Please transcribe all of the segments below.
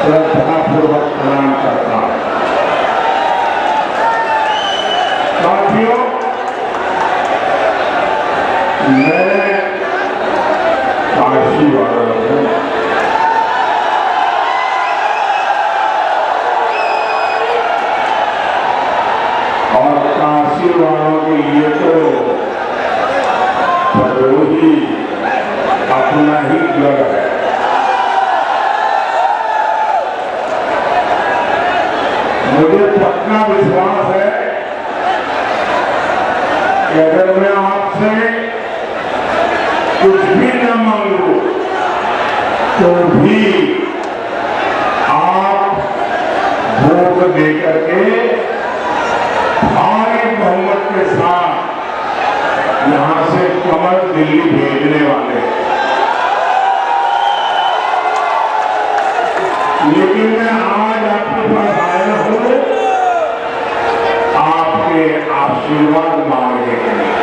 श्रद्धापूर्वक प्रणाम करता हूं। साथियों, मैं काशी वाला हूं और काशी वालों के लिए तो भदोही अपना ही घर है। मुझे पक्का विश्वास है कि अगर मैं आपसे कुछ भी न मांगू तो भी आप भोग देकर के भारी बहुमत के साथ यहां से कमल दिल्ली भेजने वाले। लेकिन मैं आज आपके पास आया हूं आपके आशीर्वाद मांगने के लिए।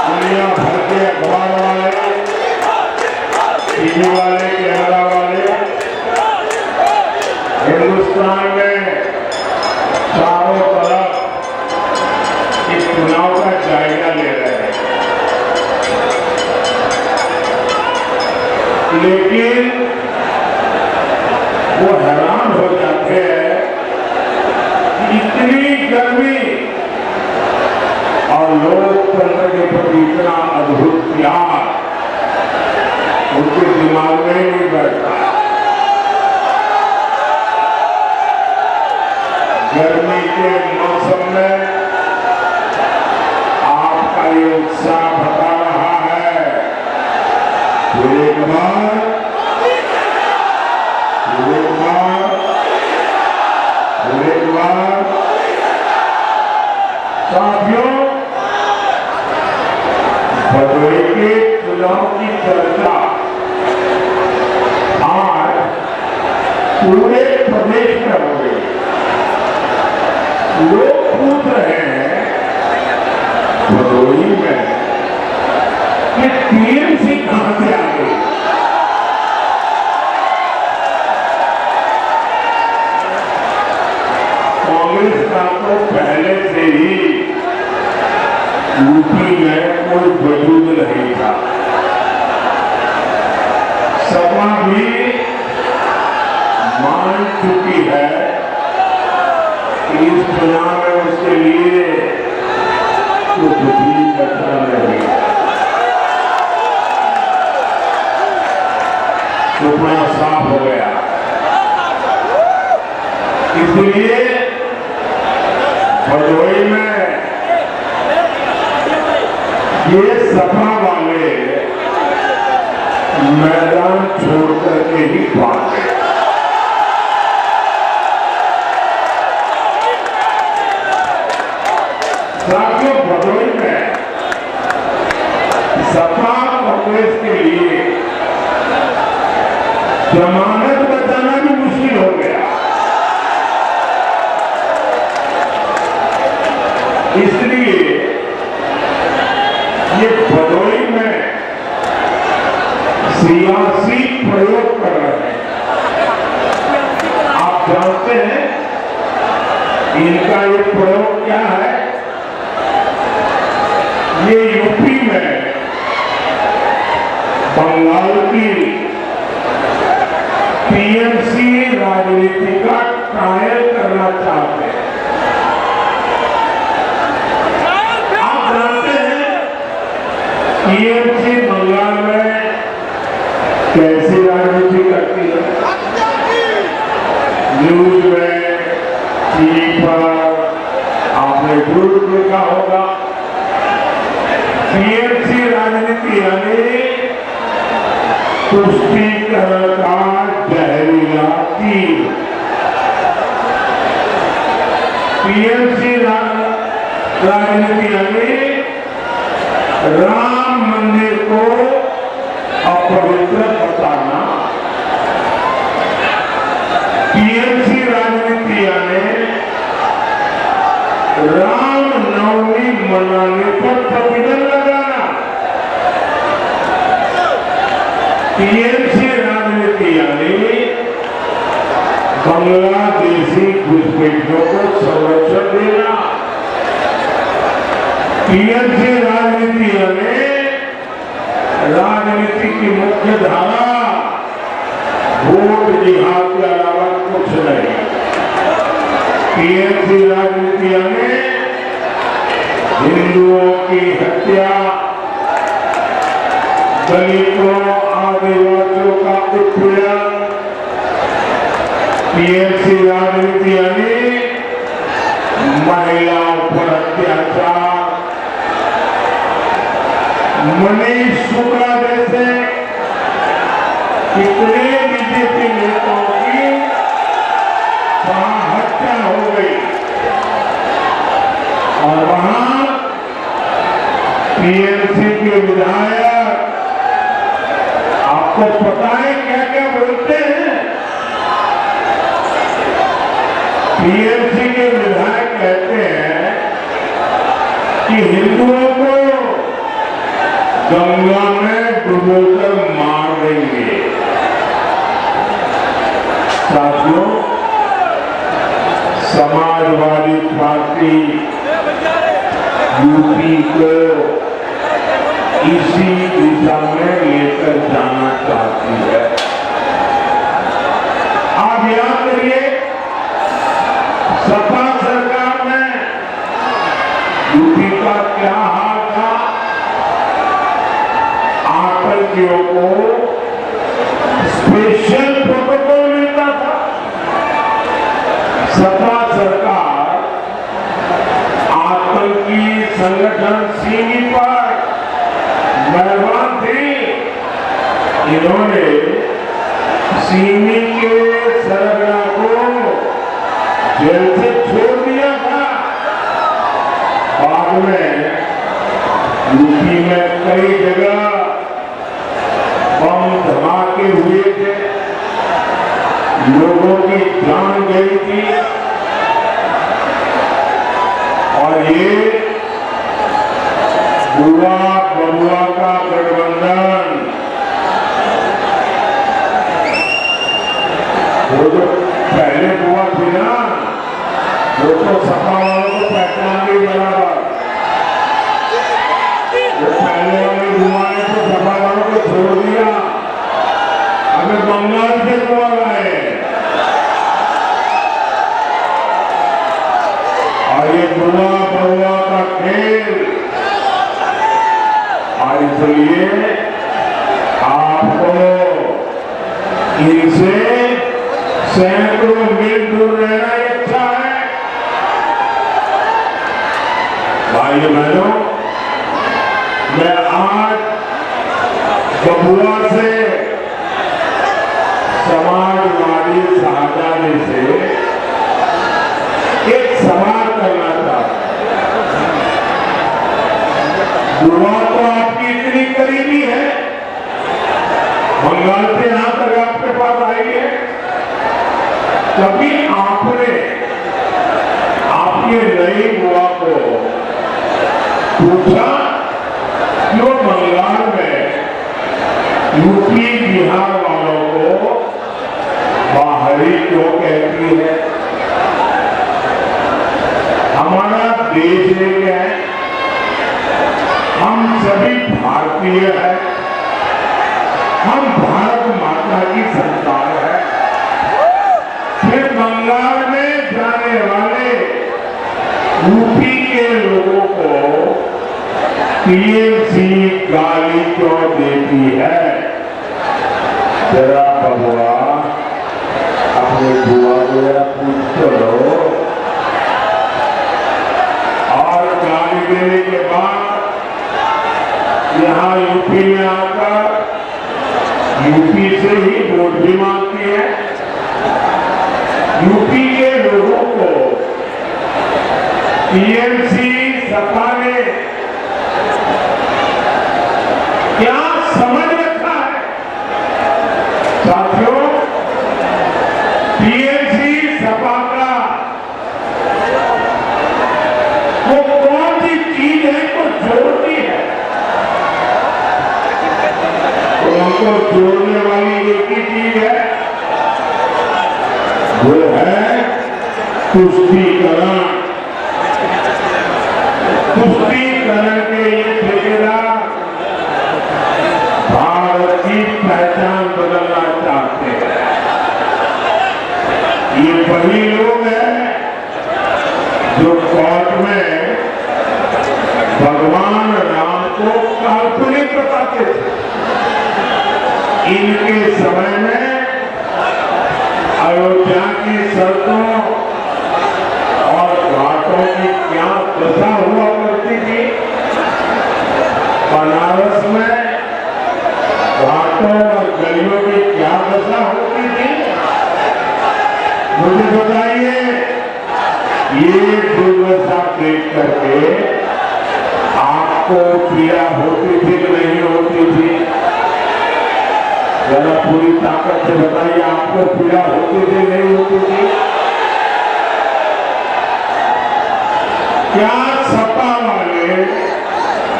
दुनिया भर के अखबार वाले, टीवी वाले, कैमरा वाले हिंदुस्तान में चारों तरफ इस चुनाव का जायजा ले रहे हैं, लेकिन वो हैरान हो जाते हैं कि इतनी गर्मी और लोकतंत्र के प्रति इतना अद्भुत प्यार उनके दिमाग में ही नहीं बैठता। गर्मी के मौसम में आपका ये उत्साह बता रहा है। तो एक बार साथियों, भदोही के चुनाव की चर्चा आज पूरे प्रदेश में हो गई। लोग पूछ रहे हैं भदोही में कि टीएमसी कहां से आ गई। कांग्रेस का तो पहले से ही यूपी में कोई वजूद नहीं था। सपा भी मान चुकी है कि इस चुनाव में उसके लिए कुछ भी खतरा नहीं। सुपना साफ हो गया। इसलिए भदोही में ये सपा वाले मैदान छोड़ करके ही भागे। साथियों, भदोही में सपा कांग्रेस के लिए जमानत बचाना भी मुश्किल हो गया। जानते हैं इनका ये प्रयोग क्या है? ये यूपी में बंगाल की टीएमसी राजनीति का ट्रायल करना चाहते हैं। आप जानते हैं टीएमसी बंगाल में कैसी राजनीति करती है? न्यूज में, टीवी पर आपने जरूर देखा होगा। टीएमसी राजनीति यानी तुष्टीकरण का जहरीला तीर। टीएमसी राजनीति यानी राम मंदिर को अपवित्र बताना। टीएमसी राजनीति यानी राम नवमी मनाने पर प्रतिबंध लगाना। टीएमसी राजनीति यानी बांग्लादेशी घुसपैठियों को संरक्षण देना। टीएमसी राजनीति यानी राजनीति की मुख्य धारा वोट जिहाद के अलावा कुछ नहीं। टीएमसी राजनीति यानी हिंदुओं की हत्या, दलितों आदिवासियों का उत्पीड़न। टीएमसी राजनीति यानी महिलाओं पर अत्याचार। मनीष शुक्ला जैसे कितने बीजेपी नेताओं की वहां हत्या हो गई और वहां टीएमसी के विधायक आपको पता है क्या क्या बोलते हैं? टीएमसी के विधायक कहते हैं कि हिंदुओं को गंगा में डुबोकर मार देंगे। साथियों, समाजवादी पार्टी यूपी को इसी दिशा में लेकर जाना चाहती है। आप याद करिए, सपा सरकार में यूपी का क्या हाल था? आतंकियों को स्पेशल प्रोटोकॉल मिलता था। सपा सरकार आतंकी संगठन सीमी पर मेहरबान थी। इन्होंने सीमी के सरगना को जेल से छोड़ दिया था। बाद में यूपी में कई जगह बम धमाके हुए थे, लोगों की जान गई थी और ये बुआ बबुआ का गठबंधन, वो जो पहले बुआ थी ना, वो तो सपा वालों को पहचान के बराबर। वो पहले वाली बुआ ने तो सपा वालों को छोड़ दिया, हमें बंगाल से बुआ लाए और ये बुआ बबुआ का खेल। और इसलिए आपको इनसे सैकड़ों मील दूर रहना ही अच्छा है। भाइयों बहनों, मैं आज बबुआ से, समाजवादी शाहजहां से एक सवाल करना चाहता हूं। बुआ तो आपकी इतनी करीबी है, बंगाल से यहां तक आपके पास आई है। कभी आपने आपकी नई बुआ को पूछा क्यों बंगाल में यूपी बिहार वालों को बाहरी क्यों कहती है? टीएमसी गाली क्यों देती है? जरा बबुआ अपने बुआ को जरा पूछ तो लो। और गाली देने के बाद यहाँ यूपी में आकर यूपी से ही वोट भी मांगती है। यूपी के लोगों को टीएमसी सपा ने क्या समझ रखा है? साथियों, टीएमसी सपा का वो कौन सी चीज है को जोड़ती है? तो हमको जोड़ने वाली एक ही चीज है, वो है तुष्टीकरण। तुष्टीकरण के ये ठेकेदार भारत की पहचान बदलना चाहते हैं। ये वही लोग हैं जो कोर्ट में भगवान राम को काल्पनिक बताते थे। इनके समय में अयोध्या की सड़कों और घाटों की क्या दशा हुआ करती थी। बनारस में घाटों और गलियों की क्या दशा होती थी, मुझे बताइए। ये दुर्दशा देख करके आपको पीड़ा होती थी कि नहीं होती थी? जरा पूरी ताकत से बताइए, आपको पीड़ा होती थी नहीं होती थी? क्या सपा वाले,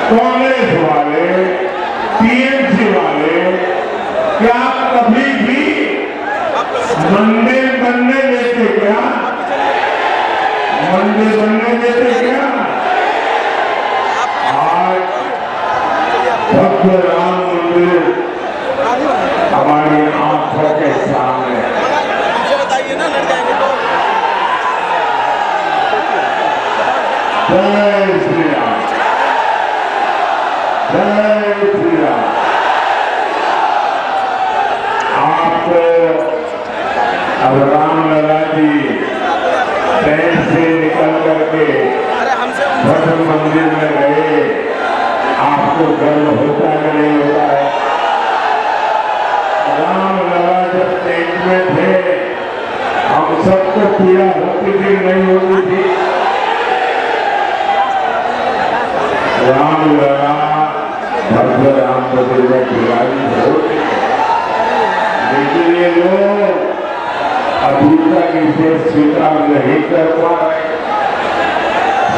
कांग्रेस वाले, टीएमसी वाले क्या कभी भी मंदिर बनने देते क्या? मंदिर बनने देते क्या? आज भव्य राम मंदिर हमारी आंखों के सामने बताइए ना, लड़ जाएंगे तो। जय श्री राम, जय श्री राम। आपको अब रामलला जी ट्रेन से निकल करके भव्य मंदिर में गए, आपको गर्व होता है नहीं होता है? रामलला जब टेंट में थे, हम सबको पीड़ा होती थी नहीं होती थी? रामलला भव्य राम मंदिर में खिलाड़ी होती, लेकिन ये लोग अभी तक इसे स्वीकार नहीं कर पा रहे।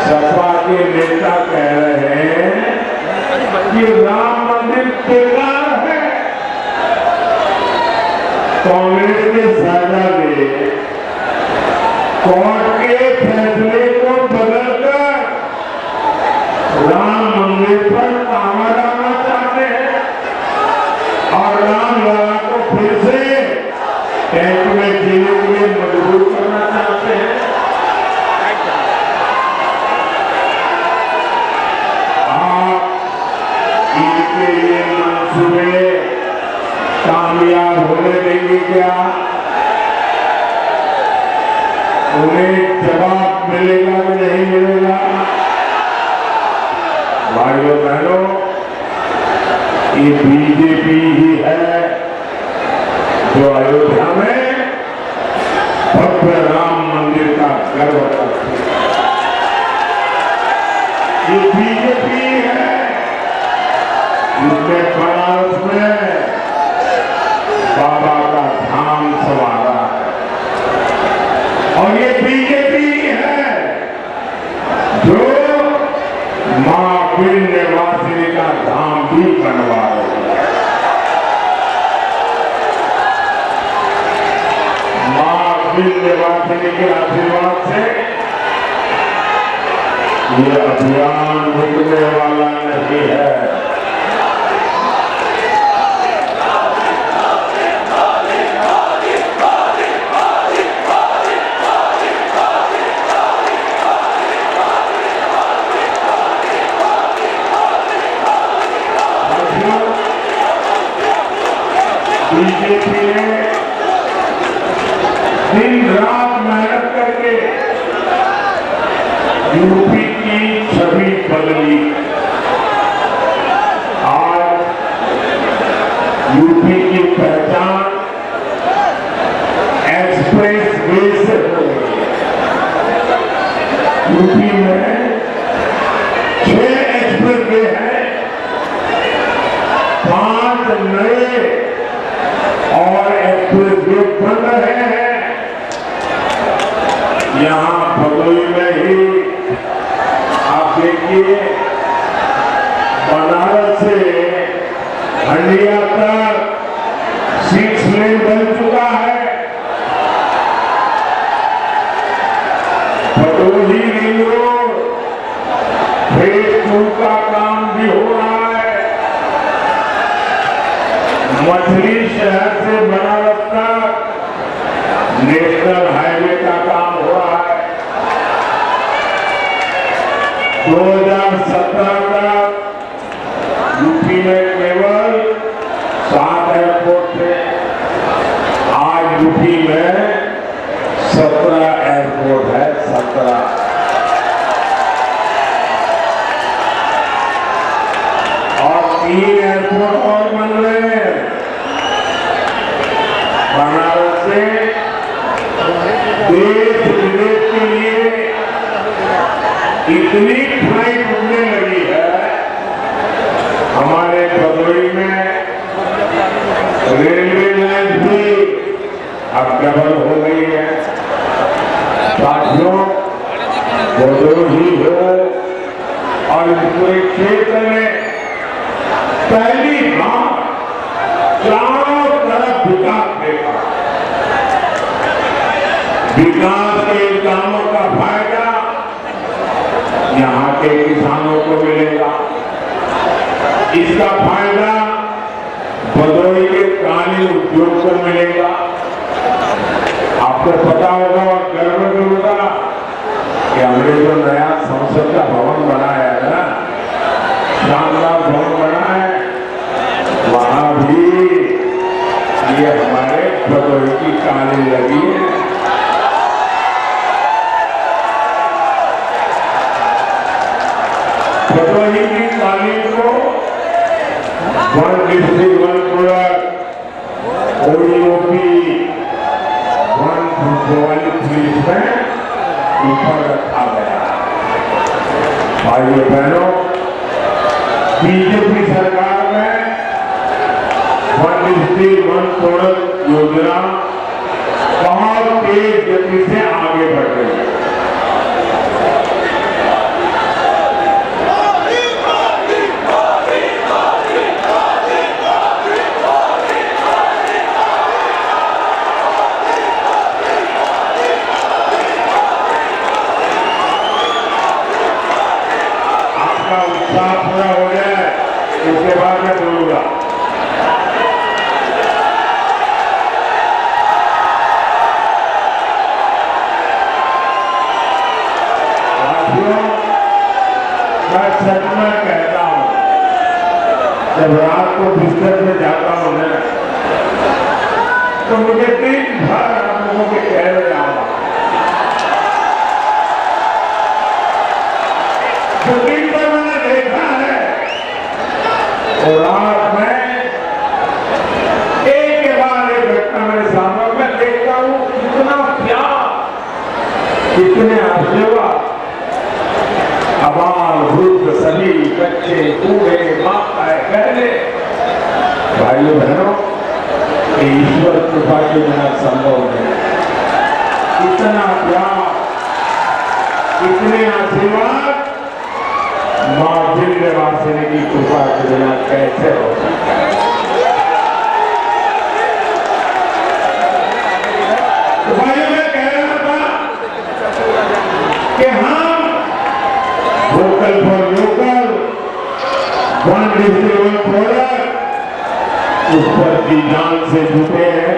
सपा के नेता कह रहे हैं कि राम मंदिर बेकार है। कांग्रेस के शहजादे कोर्ट के फैसले को बदलकर राम मंदिर पर ताला डालना चाहते हैं और रामलला को फिर से टेंट में जीने के लिए मजबूर करना चाहते हैं। आप इनके ये मंसूबे कामयाब होने देंगे क्या? उन्हें जवाब मिलेगा कि नहीं मिलेगा? भाइयों बहनों, ये बीजेपी ही है जो अयोध्या में भव्य राम मंदिर का गर्व करती है। ये बीजेपी है जिसने बनारस में बाबा का धाम संवारा है, और ये बीजेपी है जो मां विंध्यवासिनी का धाम भी बनवा रही है। मां विंध्यवासिनी के आशीर्वाद से ये अभियान रुकने वाला नहीं है। बीजेपी ने दिन रात मेहनत करके यूपी की छवि बदली। आज यूपी की पहचान एक्सप्रेस वे से हो गई है। यूपी में 6 एक्सप्रेस वे हैं, 5 नए और एक्सप्रेस वे बन रहे हैं। यहां भदोही में ही आप देखिए, बनारस से हंडिया तक 6 लेन बन चुका है। भदोही रिंग रोड फेज 2 का काम भी हो रहा है। मछली शहर से बनारस तक नेशनल हाईवे का काम हो रहा है। 2017 तक यूपी में केवल 7 एयरपोर्ट थे। आज यूपी में 17 एयरपोर्ट है। 17 और 3 एयरपोर्ट और बन रहे हैं। बनारस से देश विदेश के लिए इतनी फ्लाइट उड़ने लगी है। हमारे भदोही में रेलवे लाइन भी अब डबल हो गई है। साथियों, भदोही हो और इस पूरे क्षेत्र में पहली बार चारों तरफ विकास देखा। विकास के कामों का फायदा यहाँ के किसानों को मिलेगा। इसका फायदा भदोही के कालीन उद्योग को मिलेगा। आपको पता होगा और गर्व भी होगा कि हमने जो नया संसद का भवन बनाया है ना, शानदार भवन बना है, वहां भी ये हमारे भदोही की कालीन लगी है। भदोही की कालीन को 1 डिस्ट्रिक्ट 1 प्रोडक्ट ओडीओपी 143 में ऊपर रखा गया। भाइयों बहनों, बीजेपी सरकार में 1 डिस्ट्रिक्ट 1 प्रोडक्ट योजना बहुत तेज गति से आगे बढ़ रही है। उत्साह पूरा हो जाए उसके बाद मैं बोलूंगा। मैं सच में कहता हूं, जब रात को बिस्तर में जाता हूं ना, तो मुझे 3 बार आप लोगों के कह रहे आऊंगा। तो 3 बार मैंने देखा है और रात में एक के बाद एक घटना मेरे सामने मैं देखता हूं। कितना प्यार, कितने आशीर्वाद, अबाल वृद्ध सभी बच्चे बूढ़े माता पहले भाइयों बहनों, ईश्वर कृपा के बिना संभव है। इतना प्यार, इतने आशीर्वाद मां विंध्यवासिनी की कृपा के बिना कैसे हो सकता है। तो भाइयों, मैं कह रहा था कि हम vocal for local, 1 district 1 product, उस पर की जान से जुटे हैं।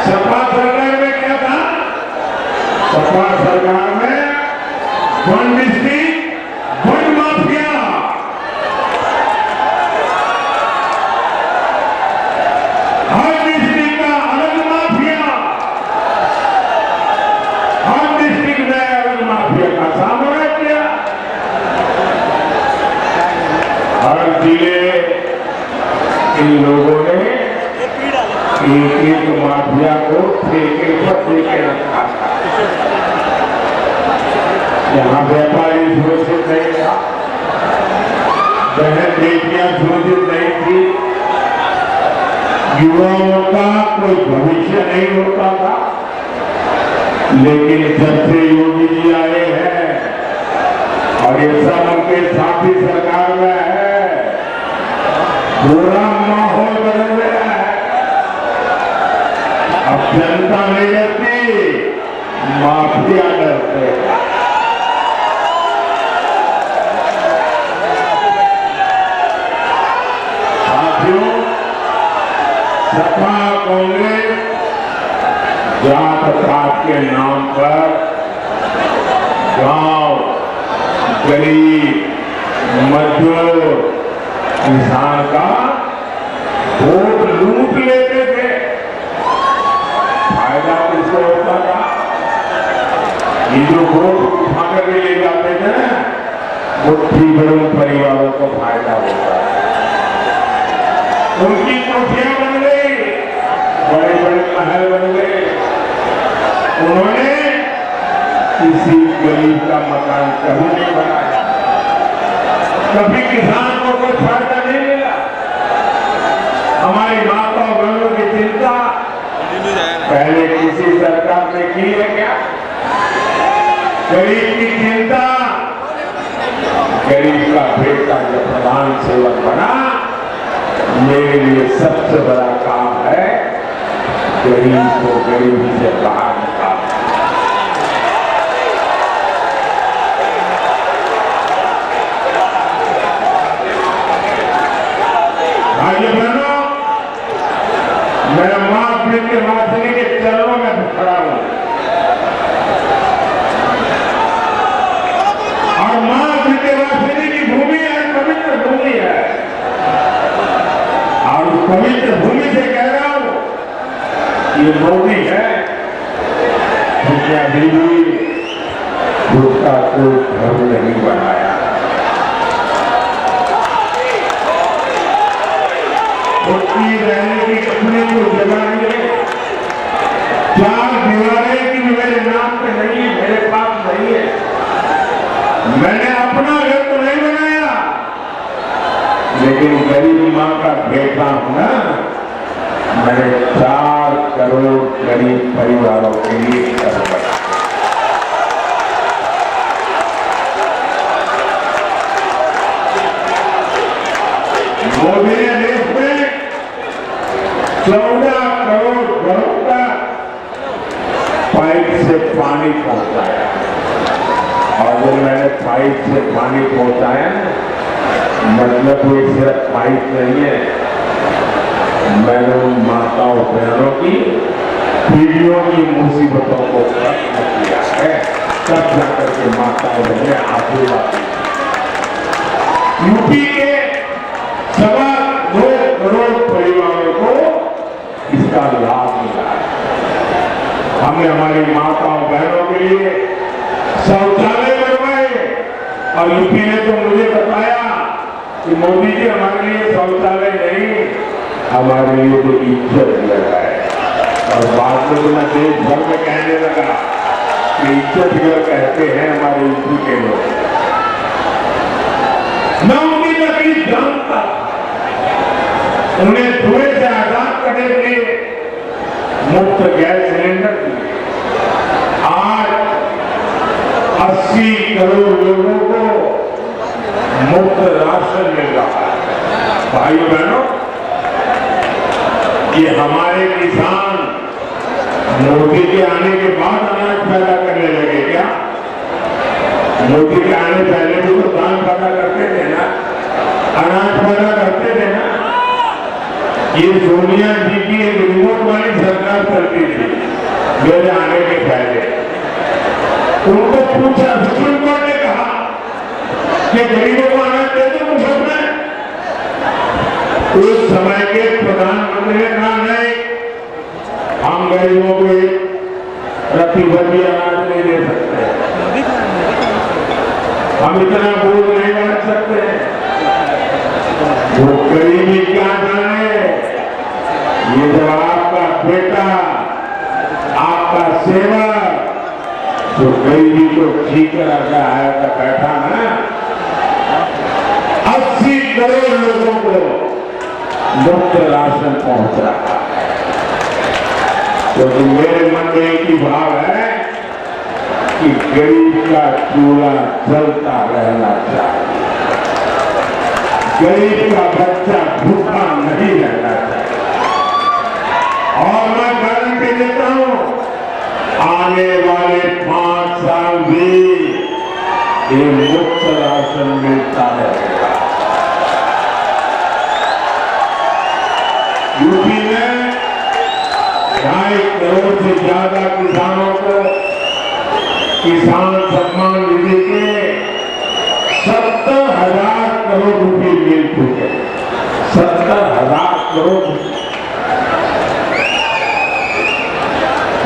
सपा सरकार में क्या था? सपा सरकार में 1 डिस्ट्रिक्ट 1 माफिया। वोट ठेके पर देके रखा था। यहाँ व्यापारी सुरक्षित नहीं था, बहन बेटियां सुरक्षित नहीं थी, युवाओं का कोई भविष्य नहीं होता था। लेकिन जब से योगी जी आए हैं और ये सब उनके साथी सरकार में है, पूरा माहौल बदल गया है। अब जनता नहीं डरती, माफिया डरते हैं। साथियों, सपा कांग्रेस जात पात के नाम पर गांव, गरीब, मजदूर, किसान का वोट लूट लेते थे। फायदा किसको होता था? ये जो वोट उठा कर ले जाते थे ना, मुट्ठी भर परिवारों को फायदा होता है। उनकी कोठियां बन गई, बड़े बड़े महल बन गए। उन्होंने किसी गरीब का मकान कभी नहीं बनाया, कभी किसान को कोई फायदा नहीं मिला। हमारी माता बहनों की चिंता पहले किसी सरकार ने की है क्या? गरीब की चिंता, गरीब का बेटा जब प्रधान सेवक बना, मेरे लिए सबसे बड़ा काम है गरीब को गरीबी से बाहर निकालना। भाइयों बहनों, मैं मां विंध्यवासिनी के चरणों में खड़ा हूं और मां विंध्यवासिनी की भूमि है, पवित्र भूमि है। और पवित्र भूमि से कह रहा हूं, ये मोदी है जिसने अभी भी उसका कोई घर नहीं बनाया। उसकी रहने की अपने को जगह नहीं है। 4 दीवारें की मेरे नाम पे नहीं है, मेरे पास नहीं है। मैंने अपना घर तो नहीं बनाया, लेकिन गरीब मां का बेटा हूं ना, मैंने 4 करोड़ गरीब परिवारों के लिए घर बनाया। मोदी ने देश में 14 करोड़ घरों का पाइप से पानी पहुंचाया। और जब मैंने पाइप से पानी पहुंचाया, मतलब कोई सिर्फ पाइप नहीं है, मैंने उन माताओं बहनों की पीढ़ियों की मुसीबतों को खत्म किया है। तब जाकर के माताओं बहनें आशीर्वाद दी। यूपी के 2.25 करोड़ परिवारों को इसका लाभ मिला है। हमने हमारी माताओं बहनों के लिए शौचालय बनवाए और यूपी ने तो मुझे बताया कि मोदी जी हमारे लिए शौचालय नहीं, हमारे लिए तो इज्जत घर है। और बाद में तो मैं देश भर में कहने लगा कि इज्जत घर कहते हैं हमारे यूपी के लोग। मैं उनकी तकलीफ जानता, उन्हें धुएं से आजाद करने के लिए मुफ्त गैस सिलेंडर दिए। आज 80 करोड़ लोगों को मुफ्त राशन मिल रहा है। भाइयों बहनों, ये हमारे किसान मोदी के आने के बाद अनाज पैदा करने लगे क्या? मोदी के आने पहले भी तो धान पैदा करते थे ना, अनाज पैदा करते थे ना। ये सोनिया जी की एक रिमोट वाली सरकार चलती थी मेरे आने के पहले। उनको पूछा, सुप्रीम कोर्ट ने कहा कि गरीबों को अनाज दे दो मुफ्त में। उस समय के प्रधानमंत्री ने कहा नहीं, हम गरीबों को प्रतिभूति अनाज नहीं दे सकते, हम इतना बोझ नहीं बांट सकते। वो गरीबी क्या जाने, ये जब आपका बेटा सेवक जो गरीबी को ठीक करके आया था बैठा ना, 80 करोड़ लोगों को मुफ्त राशन पहुंच रहा है। क्योंकि मेरे मन में एक ही भाव है कि गरीब का चूल्हा जलता रहना चाहिए, गरीब का बच्चा भूखा नहीं रहना चाहिए। और मैं गारंटी देता हूं, आने वाले 5 साल भी ये मुफ्त राशन मिलता रहेगा। यूपी में 2.5 करोड़ से ज्यादा किसानों को किसान सम्मान निधि के 70,000 करोड़ रुपए मिल चुके। 70,000 करोड़।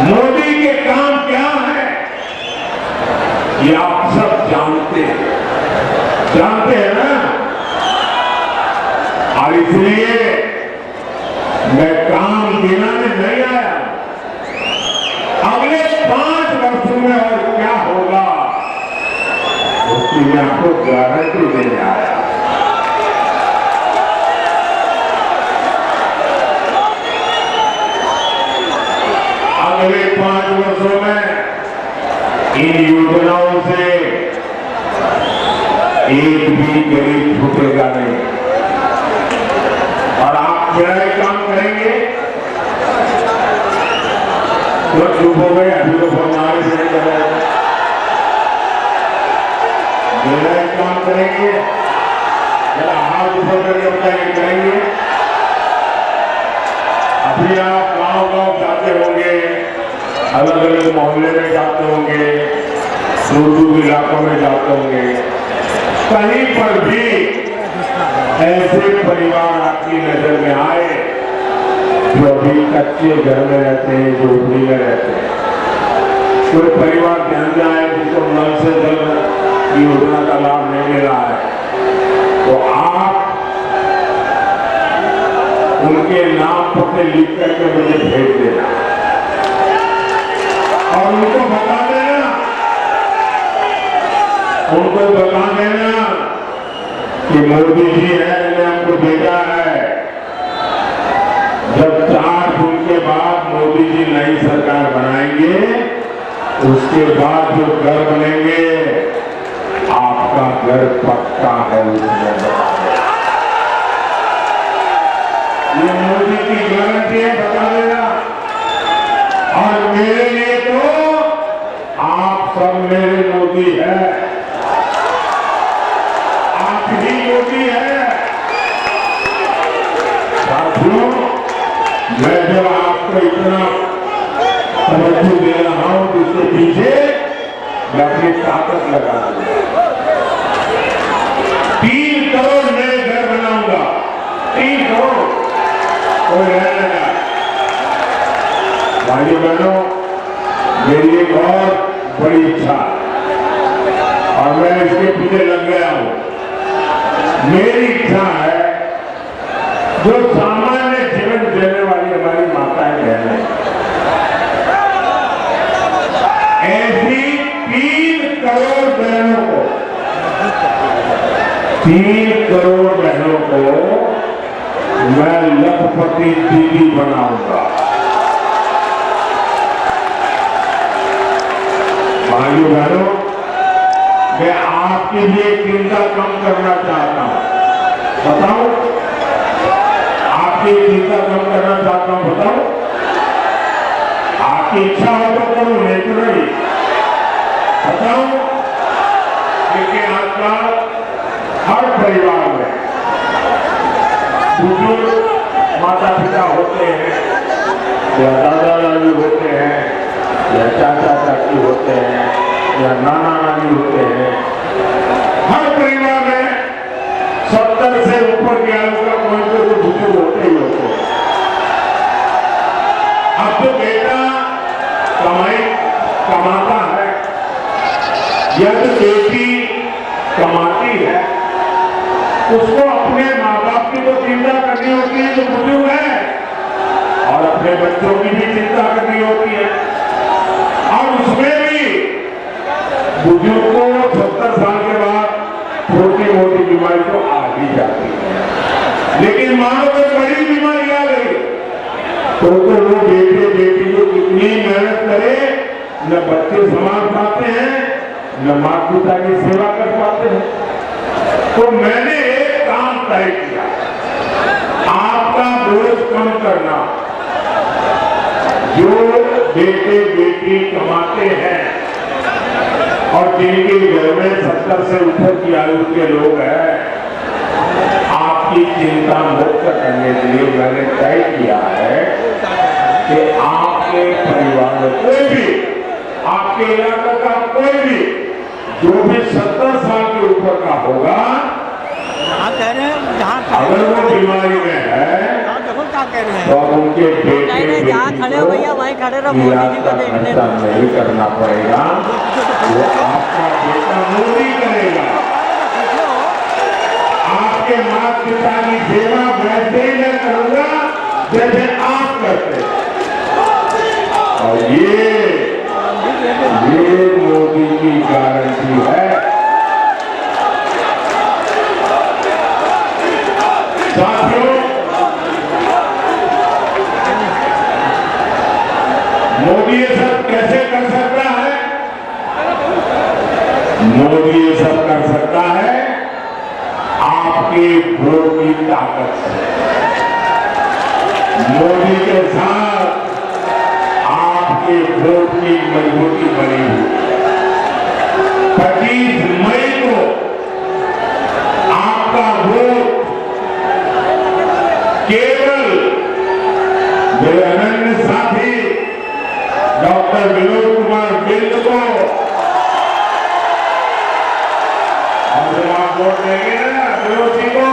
मोदी के काम क्या है ये आप सब जानते हैं ना। और इसलिए मैं काम गिनाने नहीं आया, अगले 5 वर्षों में और क्या होगा उसकी मैं आपको गारंटी देने आया। अगले 5 वर्षों में इन योजनाओं से एक भी गरीब छूटेगा नहीं। और आप मेरा एक काम करेंगे तो चुप हो गए, अभी तो हमारे से नहीं कर रहे। मेरा एक काम करेंगे, जरा हाथ ऊपर करके बताइए करेंगे। अभी आप गांव जाते होंगे, अलग अलग मोहल्ले में जाते होंगे, दूर इलाकों में जाते होंगे, कहीं पर भी ऐसे परिवार आपकी नजर में आए जो अभी कच्चे घर में रहते हैं, झोपड़ी में रहते हैं, कोई परिवार ध्यान में आए जिसको नल से जल योजना का लाभ नहीं मिला है, तो आप उनके नाम पते लिख करके मुझे भेज देना और उनको बता देना कि मोदी जी है, मैंने हमको भेजा है। जब 4 दिन के बाद मोदी जी नई सरकार बनाएंगे, उसके बाद जो घर बनेंगे आपका घर पक्का है उसमें। ये मोदी की गारंटी है, बता देना। और मेरे लिए तो आप सब मेरे मोदी है, आप ही मोदी है। साथियों, मैं जब आपको इतना तवज्जो दे रहा हूं तो इसके पीछे मैं अपनी ताकत लगा दूंगा। 3 करोड़ नए घर बनाऊंगा, 3 करोड़ कोई रहने लगा। भाइयों बहनों, मेरी एक और बड़ी इच्छा और मैं इसके पीछे लग गया हूं। मेरी इच्छा है जो सामान्य जीवन जीने वाली हमारी माताएं बहनें, ऐसी 3 करोड़ बहनों को, 3 करोड़ बहनों को मैं लखपति दीदी बनाऊंगा। भाइयों बहनों, मैं आपके लिए चिंता कम करना चाहता हूं। बताओ, आपकी चिंता कम करना चाहता हूं, बताओ। आपकी इच्छा हो तो करो, नहीं तो नहीं। बताओ, क्योंकि आजकल हर परिवार में बुजुर्ग माता पिता होते हैं, या दादा दादी होते हैं, या चाचा चाची होते हैं, या नाना नानी होते हैं। हर परिवार में 70 से ऊपर के आयु का कोई तो बुजुर्ग होते ही होते हैं। अब तो बेटा कमाता है या तो बेटी कमाती है, उसको अपने माँ बाप की तो चिंता करनी होती है जो बुजुर्ग है, और अपने बच्चों की भी चिंता करनी होती है। न बच्चे संभाल पाते हैं, न माता पिता की सेवा कर पाते हैं। तो मैंने एक काम तय किया, आपका बोझ कम करना। जो बेटे बेटी कमाते हैं और जिनके घर में 70 से ऊपर की आयु के लोग हैं, आपकी चिंता मुक्त करने के लिए मैंने तय किया है कि आपके परिवार में कोई भी, आपके इलाके का कोई भी जो भी 70 साल के ऊपर का होगा, कह रहे हैं अगर वो बीमारी में है तो उनके बेटे जहाँ खड़े हो भैया वहीं खड़े रहो, मोदी जी को देखने खर्चा नहीं करना पड़ेगा, वो आपका बेटा मोदी करेगा। आपके माता पिता की सेवा वैसे ही मैं करूंगा जैसे आप करते। और ये मोदी की गारंटी है। साथियों, मोदी ये सब कैसे कर सकता है? मोदी ये सब कर सकता है आपके वोट की ताकत से। मोदी के साथ आपके वोट की मजबूती बनी हुई। 25 मई को आपका वोट केवल मेरे अनन्य साथी डॉक्टर विनोद कुमार बिंद को, और जब आप वोट देंगे ना विनोद जी को,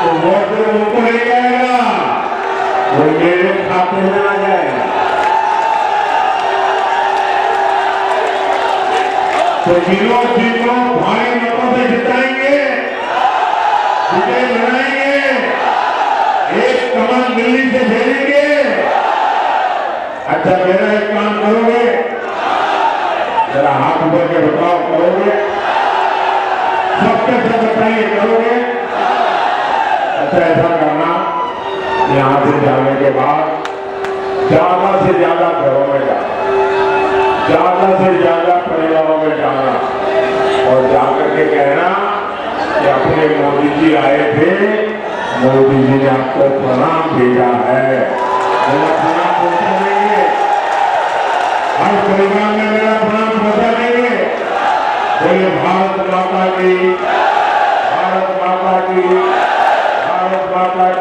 तो वोट तो उनको नहीं जाएगा, वो मेरे खाते में आ जाएगा। तो विनोद जी को भारी मतों से जिताएंगे, विजय बनाएंगे, एक कमल दिल्ली से भेजेंगे। अच्छा, मेरा एक काम करोगे, जरा हाथ ऊपर के बताओ, करोगे? सबके सब बताइए, करोगे? अच्छा, ऐसा करना, यहां से जाने के बाद ज्यादा से ज्यादा घरों में जाना, ज्यादा से ज्यादा परिवारों में जाना और जाकर के कहना कि अपने मोदी जी आए थे, मोदी जी ने आपको प्रणाम भेजा है। मेरा प्रणाम पहुंचा देंगे, हर परिवार में मेरा प्रणाम पहुंचा देंगे। बोले भारत माता की, भारत माता की, भारत माता की।